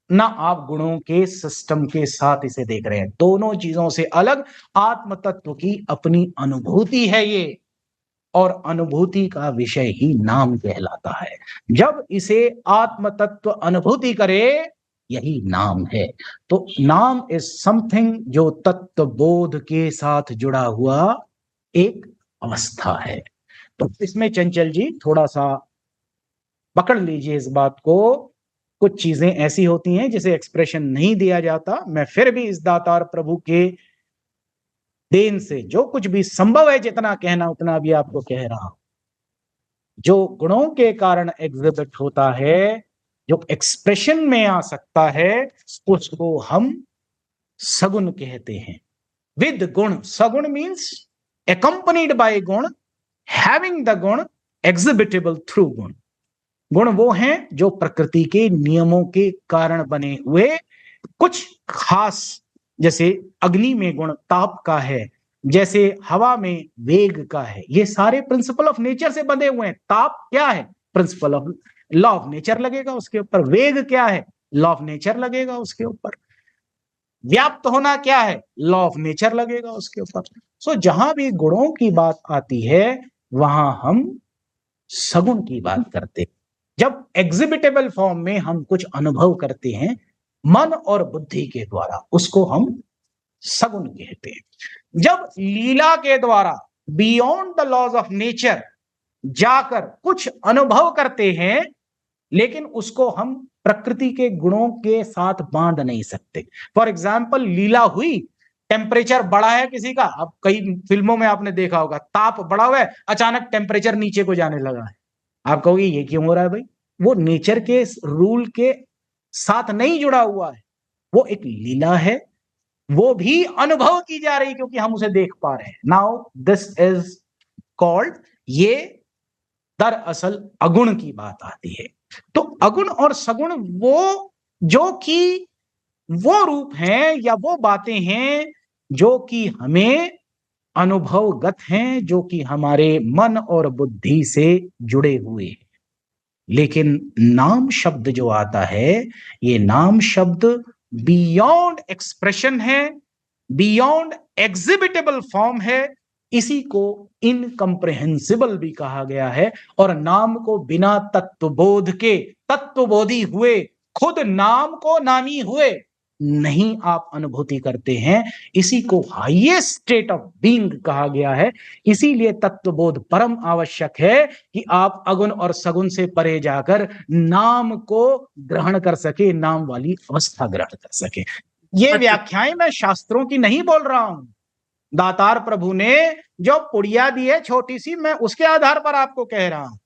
ना आप गुणों के सिस्टम के साथ इसे देख रहे हैं। दोनों चीजों से अलग आत्म तत्व की अपनी अनुभूति है ये, और अनुभूति का विषय ही नाम कहलाता है। जब इसे आत्म तत्व अनुभूति करे, यही नाम है। तो नाम इज समथिंग जो तत्व बोध के साथ जुड़ा हुआ एक अवस्था है। तो इसमें चंचल जी थोड़ा सा पकड़ लीजिए इस बात को। कुछ चीजें ऐसी होती हैं जिसे एक्सप्रेशन नहीं दिया जाता। मैं फिर भी इस दातार प्रभु के देन से जो कुछ भी संभव है, जितना कहना उतना भी आपको कह रहा हूं। जो गुणों के कारण एग्जिबिट होता है, जो एक्सप्रेशन में आ सकता है, उसको हम सगुण कहते हैं। विद गुण, सगुण मीन्स accompanied by गुण, having the गुण, exhibitable through गुण। गुण वो हैं जो प्रकृति के नियमों के कारण बने हुए कुछ खास, जैसे अग्नि में गुण ताप का है, जैसे हवा में वेग का है, ये सारे प्रिंसिपल ऑफ नेचर से बंधे हुए हैं। ताप क्या है? Principle of law of nature लगेगा उसके ऊपर। वेग क्या है? लॉ ऑफ नेचर लगेगा उसके ऊपर। व्याप्त होना क्या है? लॉ ऑफ नेचर लगेगा उसके ऊपर। सो जहां भी गुणों की बात आती है, वहां हम सगुण की बात करते हैं। जब एग्जिबिटेबल फॉर्म में हम कुछ अनुभव करते हैं मन और बुद्धि के द्वारा, उसको हम सगुण कहते हैं। जब लीला के द्वारा beyond the laws of nature जाकर कुछ अनुभव करते हैं, लेकिन उसको हम प्रकृति के गुणों के साथ बांध नहीं सकते। फॉर एग्जाम्पल, लीला हुई, टेम्परेचर बढ़ा है किसी का, अब कई फिल्मों में आपने देखा होगा, ताप बढ़ा हुआ है, अचानक टेम्परेचर नीचे को जाने लगा है। आप कहोगे ये क्यों हो रहा है भाई? वो नेचर के रूल के साथ नहीं जुड़ा हुआ है, वो एक लीला है, वो भी अनुभव की जा रही क्योंकि हम उसे देख पा रहे हैं। नाउ दिस इज कॉल्ड, ये दरअसल अगुण की बात आती है। तो अगुण और सगुण वो जो कि वो रूप हैं या वो बातें हैं जो कि हमें अनुभवगत हैं, जो कि हमारे मन और बुद्धि से जुड़े हुए हैं। लेकिन नाम शब्द जो आता है, ये नाम शब्द बियॉन्ड एक्सप्रेशन है, बियॉन्ड एग्जिबिटेबल फॉर्म है। इसी को इनकम्प्रेहेंसिबल भी कहा गया है। और नाम को बिना तत्वबोध के तत्वबोधी हुए, खुद नाम को नामी हुए नहीं आप अनुभूति करते हैं। इसी को हाईएस्ट स्टेट ऑफ बीइंग कहा गया है। इसीलिए तत्वबोध परम आवश्यक है कि आप अगुण और सगुण से परे जाकर नाम को ग्रहण कर सके, नाम वाली अवस्था ग्रहण कर सके। ये व्याख्याएं मैं शास्त्रों की नहीं बोल रहा हूं, दातार प्रभु ने जो पुड़िया दी है छोटी सी, मैं उसके आधार पर आपको कह रहा हूं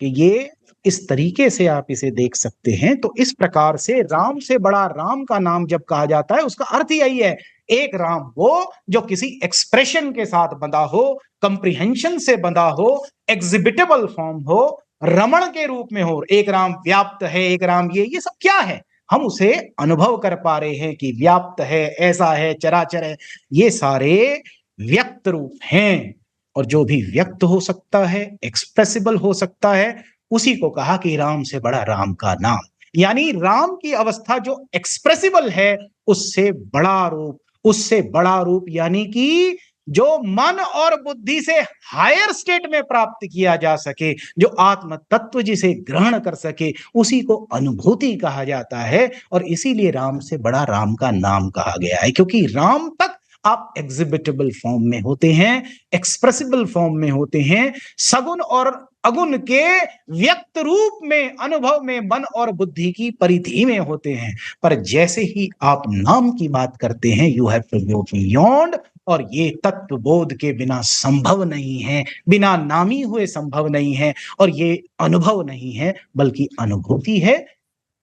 कि ये इस तरीके से आप इसे देख सकते हैं। तो इस प्रकार से राम से बड़ा राम का नाम जब कहा जाता है, उसका अर्थ यही है, एक राम वो जो किसी एक्सप्रेशन के साथ बंधा हो, कंप्रीहेंशन से बंधा हो, एग्जिबिटेबल फॉर्म हो, रमण के रूप में हो, एक राम व्याप्त है, एक राम ये सब क्या है, हम उसे अनुभव कर पा रहे हैं कि व्याप्त है, ऐसा है, चराचर है, ये सारे व्यक्त रूप हैं। और जो भी व्यक्त हो सकता है, एक्सप्रेसिबल हो सकता है, उसी को कहा कि राम से बड़ा राम का नाम। यानी राम की अवस्था जो एक्सप्रेसिबल है, उससे बड़ा रूप, उससे बड़ा रूप, यानी कि जो मन और बुद्धि से हायर स्टेट में प्राप्त किया जा सके, जो आत्म तत्व जिसे ग्रहण कर सके, उसी को अनुभूति कहा जाता है। और इसीलिए राम से बड़ा राम का नाम कहा गया है, क्योंकि राम तक आप एग्जिबिटेबल फॉर्म में होते हैं, एक्सप्रेसिबल फॉर्म में होते हैं, सगुण और अगुण के व्यक्त रूप में, अनुभव में, मन और बुद्धि की परिधि में होते हैं। पर जैसे ही आप नाम की बात करते हैं, you have to go beyond, और ये तत्व बोध के बिना संभव नहीं है, बिना नामी हुए संभव नहीं है, और ये अनुभव नहीं है बल्कि अनुभूति है।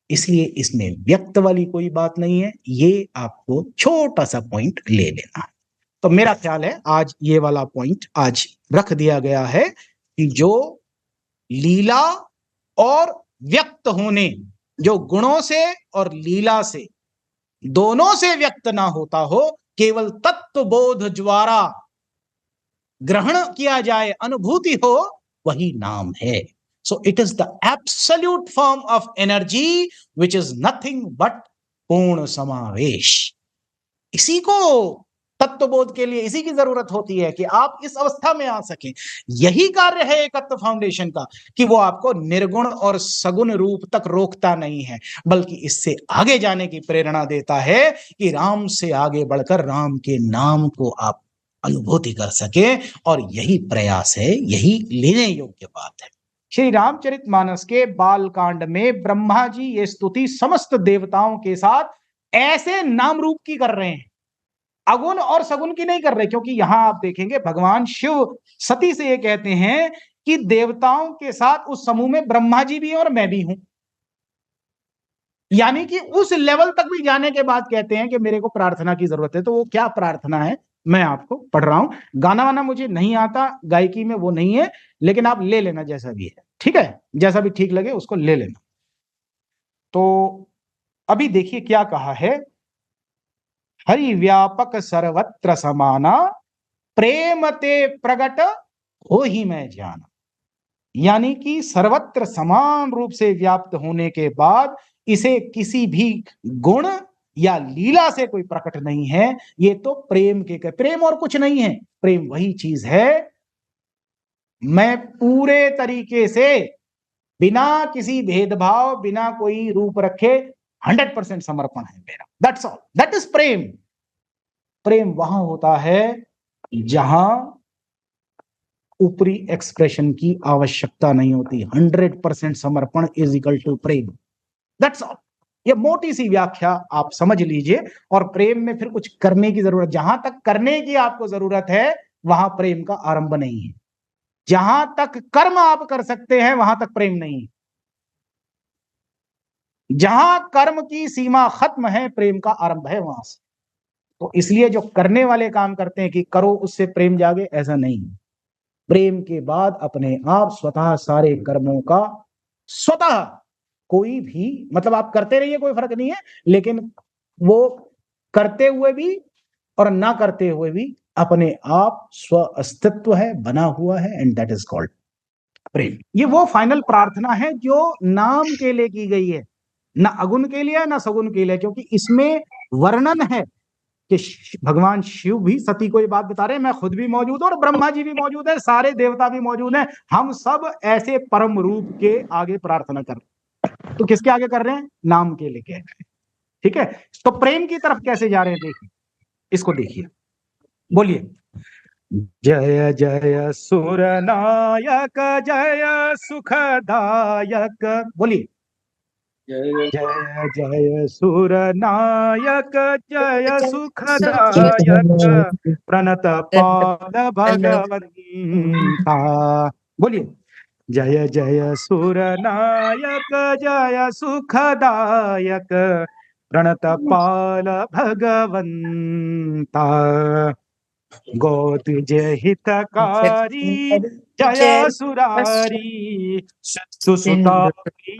इसलिए इसमें व्यक्त वाली कोई बात नहीं है, ये आपको छोटा सा पॉइंट ले लेना है। तो मेरा ख्याल है आज ये वाला पॉइंट आज रख दिया गया है कि जो लीला और व्यक्त होने, जो गुणों से और लीला से दोनों से व्यक्त ना होता हो, केवल तत्व बोध द्वारा ग्रहण किया जाए, अनुभूति हो, वही नाम है। So it is the absolute form of energy which is nothing but पूर्ण समावेश। इसी को तत्वबोध के लिए इसी की जरूरत होती है कि आप इस अवस्था में आ सकें। यही कार्य है एकत्व फाउंडेशन का कि वो आपको निर्गुण और सगुण रूप तक रोकता नहीं है, बल्कि इससे आगे जाने की प्रेरणा देता है कि राम से आगे बढ़कर राम के नाम को आप अनुभूति कर सके। और यही प्रयास है, यही लेने योग्य बात है। श्री रामचरितमानस के बालकांड में ब्रह्मा जी ये स्तुति समस्त देवताओं के साथ ऐसे नाम रूप की कर रहे हैं, अगुण और सगुण की नहीं कर रहे। क्योंकि यहां आप देखेंगे भगवान शिव सती से ये कहते हैं कि देवताओं के साथ उस समूह में ब्रह्मा जी भी हैं और मैं भी हूं। यानी कि उस लेवल तक भी जाने के बाद कहते हैं कि मेरे को प्रार्थना की जरूरत है। तो वो क्या प्रार्थना है मैं आपको पढ़ रहा हूं। गाना वाना मुझे नहीं आता, गायकी में वो नहीं है, लेकिन आप ले लेना जैसा भी है, ठीक है, जैसा भी ठीक लगे उसको ले लेना। तो अभी देखिए क्या कहा है, हरि व्यापक सर्वत्र समाना, प्रेम ते प्रगट हो ही मैं जाना। यानी कि सर्वत्र समान रूप से व्याप्त होने के बाद इसे किसी भी गुण या लीला से कोई प्रकट नहीं है। ये तो प्रेम के प्रेम और कुछ नहीं है। प्रेम वही चीज है, मैं पूरे तरीके से बिना किसी भेदभाव, बिना कोई रूप रखे 100% समर्पण है मेरा। दैट्स ऑल, दैट इज प्रेम। प्रेम वहां होता है जहां ऊपरी एक्सप्रेशन की आवश्यकता नहीं होती। 100% समर्पण इज इक्वल टू प्रेम। That's all. ये मोटी सी व्याख्या आप समझ लीजिए। और प्रेम में फिर कुछ करने की जरूरत, जहां तक करने की आपको जरूरत है वहां प्रेम का आरंभ नहीं है। जहां तक कर्म आप कर सकते हैं वहां तक प्रेम नहीं है। जहां कर्म की सीमा खत्म है प्रेम का आरंभ है वहां से। तो इसलिए जो करने वाले काम करते हैं कि करो उससे प्रेम जागे, ऐसा नहीं। प्रेम के बाद अपने आप स्वतः सारे कर्मों का स्वतः कोई भी, मतलब आप करते रहिए कोई फर्क नहीं है, लेकिन वो करते हुए भी और ना करते हुए भी अपने आप स्व अस्तित्व है, बना हुआ है, एंड दैट इज कॉल्ड प्रेम। ये वो फाइनल प्रार्थना है जो नाम के लिए की गई है, ना अगुण के लिए ना सगुण के लिए। क्योंकि इसमें वर्णन है कि भगवान शिव भी सती को ये बात बता रहे हैं, मैं खुद भी मौजूद हूं और ब्रह्मा जी भी मौजूद है, सारे देवता भी मौजूद हैं, हम सब ऐसे परम रूप के आगे प्रार्थना कर रहे हैं। तो किसके आगे कर रहे हैं? नाम के लिए कह रहे हैं। ठीक है, तो प्रेम की तरफ कैसे जा रहे हैं देखिए, इसको देखिए, बोलिए। जय जय सुरनायक जय सुखदायक, बोलिए। जय जय सुरनायक जय सुखदायक प्रणत पाद भगवंता, बोलिए। जय जय सुरनायक जय सुखदायक प्रणत पाल भगवंता, गौतुज हितकारी जय सुरारी सुसुता प्रिय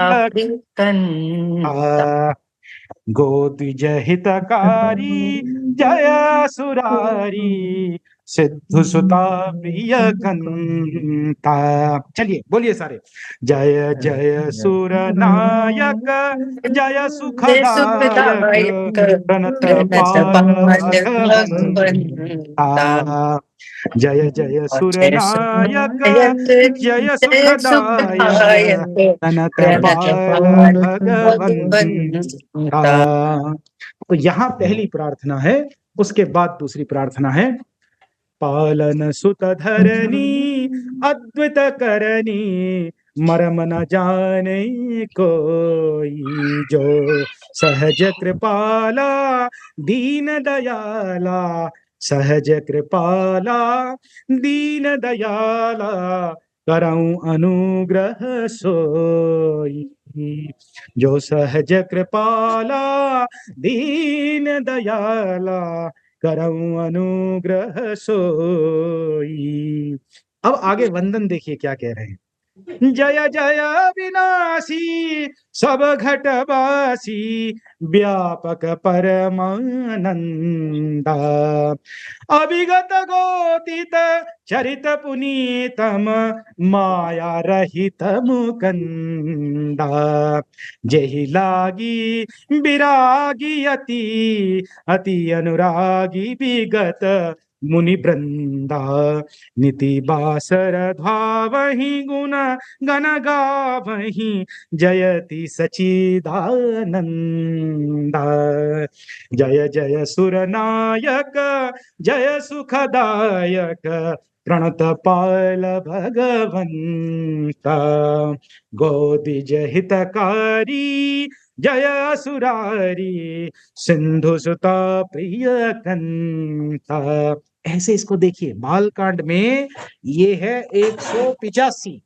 गोद्विज हितकारी जय सुरारी सिद्धु सुता प्रिय कंता। चलिए बोलिए सारे। जय जय सुर नायक जय सुखदायक प्रणत पाल भगवंता। जय जय सुर नायक जय सुखदायक प्रणत पाल भगवंता। तो यहाँ पहली प्रार्थना है, उसके बाद दूसरी प्रार्थना है। पालन सुत धरनी अद्भुत करनी मरम न जाने कोई, जो सहज कृपाला दीन दयाला सहज कृपाला दीन दयाला करऊं अनुग्रह सोई, जो सहज कृपाला दीन दयाला करऊं अनुग्रह सोई। अब आगे वंदन देखिए क्या कह रहे हैं। जय जय विनाशी सब घटवासी व्यापक परमानंदा, अभिगत गोदित चरित पुनीतम माया रहित मुकंदा, जेहि लागी विरागी अति अनुरागी विगत मुनि वृंदा, निति बासर धावहि गुण गण गावहि जयति सचिदानंदा, जय जय सुर नायक जय सुखदायक प्रणत पाल भगवंता, गोदिज हितकारी जय सुरारी सिंधु सुता प्रिय कंता। ऐसे इसको देखिए, बालकांड में ये है 185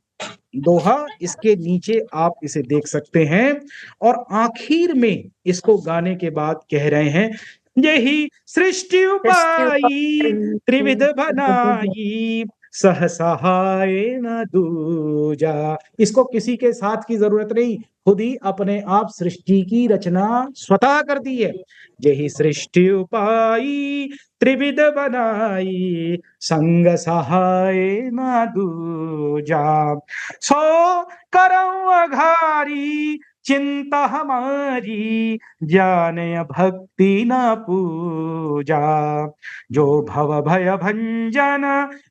दोहा, इसके नीचे आप इसे देख सकते हैं। और आखिर में इसको गाने के बाद कह रहे हैं, यही सृष्टि उपाई त्रिविध बनाई सह सहाय न दूजा। इसको किसी के साथ की जरूरत नहीं, खुद ही अपने आप सृष्टि की रचना स्वतः कर दी है। यही सृष्टि उपाई त्रिविध बनाई संग सहाय न दूजा, सो करऊं अघारी चिंता हमारी जाने भक्ति न पूजा, जो भव भय भंजन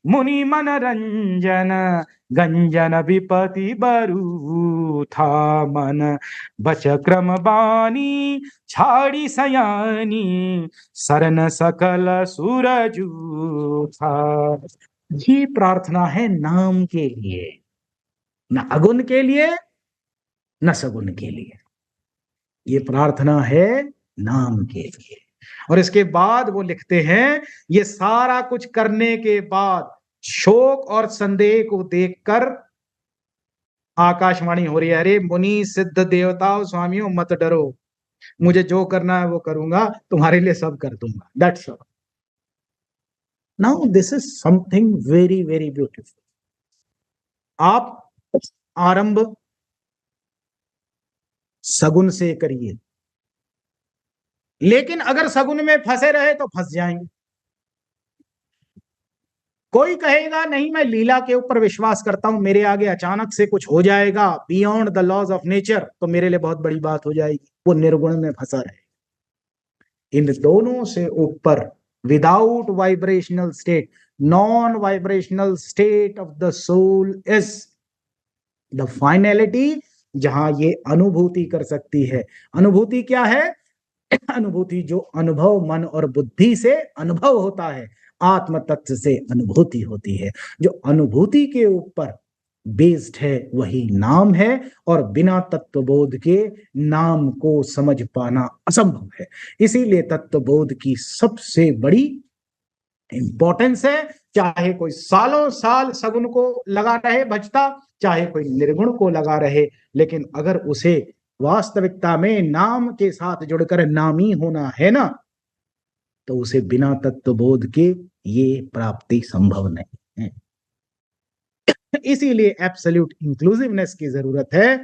मुनि मन रंजन गंजन विपति बरू था मन, बच क्रम बानी छाड़ी सयानी सरन सकल सूरजू था। ये प्रार्थना है नाम के लिए, न अगुण के लिए न सगुण के लिए, ये प्रार्थना है नाम के लिए। और इसके बाद वो लिखते हैं, ये सारा कुछ करने के बाद शोक और संदेह को देखकर आकाशवाणी हो रही है, अरे मुनि सिद्ध देवताओं स्वामियों मत डरो, मुझे जो करना है वो करूंगा, तुम्हारे लिए सब कर दूंगा। That's all. Now this is something very very beautiful. आप आरंभ सगुन से करिए, लेकिन अगर सगुन में फंसे रहे तो फंस जाएंगे। कोई कहेगा नहीं मैं लीला के ऊपर विश्वास करता हूं, मेरे आगे अचानक से कुछ हो जाएगा beyond the laws of nature, तो मेरे लिए बहुत बड़ी बात हो जाएगी, वो निर्गुण में फंसा रहेगा। इन दोनों से ऊपर without vibrational state, non vibrational state of the soul is the finality, जहां ये अनुभूति कर सकती है। अनुभूति क्या है? अनुभूति जो अनुभव मन और बुद्धि से अनुभव होता है, आत्म तत्व से अनुभूति होती है। जो अनुभूति के ऊपर बेस्ड है वही नाम है, और बिना तत्वबोध के नाम को समझ पाना असंभव है। इसीलिए तत्वबोध की सबसे बड़ी इंपॉर्टेंस है। चाहे कोई सालों साल सगुन को लगा रहे भजता, चाहे कोई निर्गुण को लगा रहे, लेकिन अगर उसे वास्तविकता में नाम के साथ जुड़कर नामी होना है ना, तो उसे बिना तत्वबोध के ये प्राप्ति संभव नहीं है। इसीलिए एब्सोल्यूट इंक्लूसिवनेस की जरूरत है,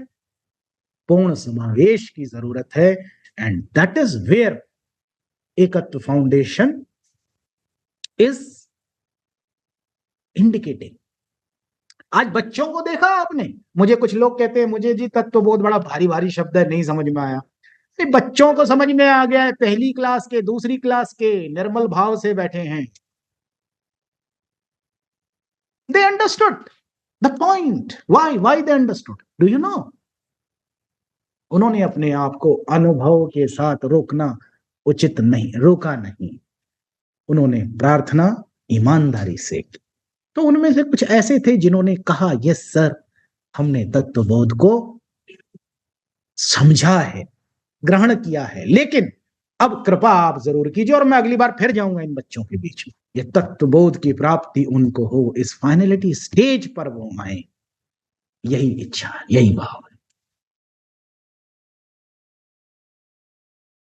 पूर्ण समावेश की जरूरत है, एंड दैट इज वेयर एकत्व फाउंडेशन इज इंडिकेटिंग। आज बच्चों को देखा आपने, मुझे कुछ लोग कहते हैं मुझे जी तत्व बहुत बड़ा भारी भारी शब्द है, नहीं समझ में आया। बच्चों को समझ में आ गया है, पहली क्लास के, दूसरी क्लास के निर्मल भाव से बैठे हैं। They understood the point. Why they understood? Do you know? उन्होंने अपने आप को अनुभव के साथ रोकना उचित नहीं, रोका नहीं, उन्होंने प्रार्थना ईमानदारी से की। तो उनमें से कुछ ऐसे थे जिन्होंने कहा यस सर, हमने तत्वबोध को समझा है, ग्रहण किया है, लेकिन अब कृपा आप जरूर कीजिए और मैं अगली बार फिर जाऊंगा इन बच्चों के बीच में। ये तत्वबोध की प्राप्ति उनको हो, इस फाइनलिटी स्टेज पर वो आए, यही इच्छा, यही भाव।